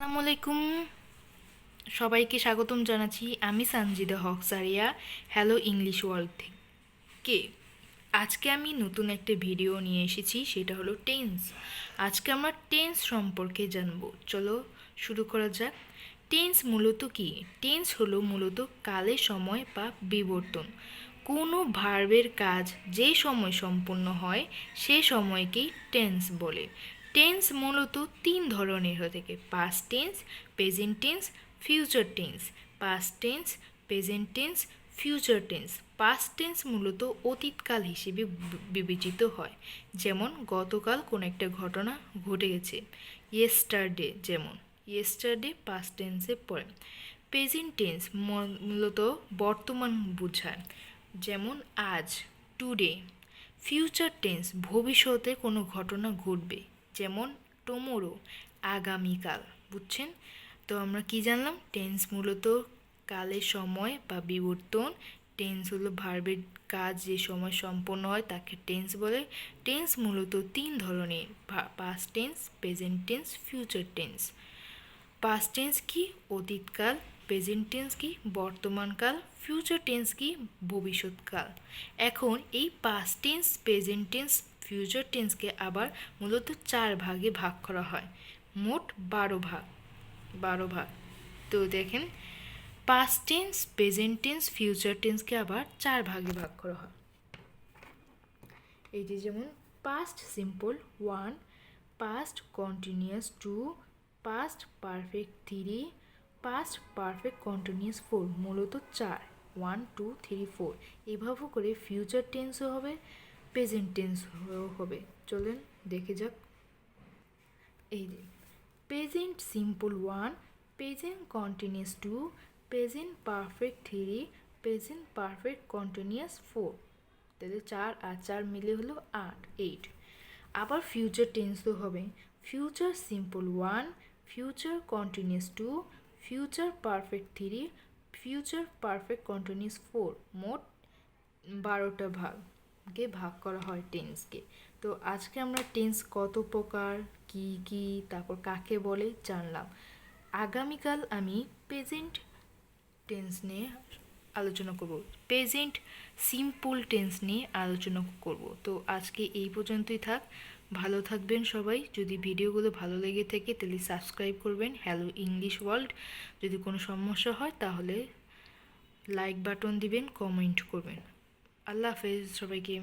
আসসালামু আলাইকুম, সবাইকে স্বাগতম জানাচ্ছি। আমি সানজিদা হক সারিয়া, হ্যালো ইংলিশ ওয়ার্ল্ড থেকে। আজকে আমি নতুন একটা ভিডিও নিয়ে এসেছি, সেটা হলো টেন্স। আজকে আমরা টেন্স সম্পর্কে জানবো। চলো শুরু করা যাক। টেন্স মূলত কি? টেন্স হলো মূলত কালে, সময় বা বিবর্তন। কোনো ভার্বের কাজ যে সময় সম্পন্ন হয় সে সময়কেই টেন্স বলে। টেন্স মূলত তিন ধরনের হয়ে থাকে: past tense, present tense, future tense. Past tense, present tense, future tense. Past tense মূলত অতীতকাল হিসেবে বিবেচিত হয়। যেমন গতকাল কোনো একটা ঘটনা ঘটে গেছে, ইয়েস্টারডে। যেমন ইয়েস্টারডে পাস্ট টেন্সে পড়ে। প্রেজেন্ট টেন্স মূলত বর্তমান বোঝায়, যেমন আজ, টুডে। ফিউচার টেন্স ভবিষ্যতে কোনো ঘটনা ঘটবে, যেমন টুমোরো, আগামীকাল। বুঝছেন? তো আমরা কি জানলাম? টেন্স মূলত কালের সময় বা বিবর্তন। টেন্স হলো ভার্বের কাজ যে সময় সম্পন্ন হয় তাকে টেন্স বলে। টেন্স মূলত তিন ধরনের: past tense, present tense, future tense. Past tense কি? অতীতকাল। প্রেজেন্ট টেন্স কি? বর্তমানকাল। ফিউচার টেন্স কি? ভবিষ্যৎকাল। এখন এই past tense, present tense, future টেন্সকে আবার মূলত চার ভাগে ভাগ করা হয়, মোট 12 ভাগ। তো দেখেন, past tense, present tense, future টেন্সকে আবার চার ভাগে ভাগ করা হয়। এই যে যেমন past simple 1, past continuous 2, past perfect 3, past perfect continuous 4। মূলত 4, 1 2 3 4। এভাবে করে ফিউচার টেন্সও হবে, প্রেজেন্ট টেন্সও হবে। চলেন দেখে যাক। এই যে present simple 1, present continuous 2, present perfect 3, present perfect continuous 4। তাহলে 4 আর 4 মিলে হলো 8। আবার ফিউচার টেন্সও হবে। Future simple 1, future continuous 2, future perfect 3, future perfect continuous 4। মোট 12টা ভাগে ভাগ করা হয় টেন্সকে। তো আজকে আমরা টেন্স কত প্রকার, কি কি, তারপর কাকে বলে জানলাম। আগামীকাল আমি প্রেজেন্ট টেন্স নিয়ে আলোচনা করব, প্রেজেন্ট সিম্পল টেন্স নিয়ে আলোচনা করব। তো আজকে এই পর্যন্তই থাক। ভালো থাকবেন সবাই। যদি ভিডিওগুলো ভালো লেগে থাকে তাহলে সাবস্ক্রাইব করবেন হ্যালো ইংলিশ ওয়ার্ল্ড। যদি কোনো সমস্যা হয় তাহলে লাইক বাটন দিবেন, কমেন্ট করবেন। আল্লাহ হাফেজ সবাইকে।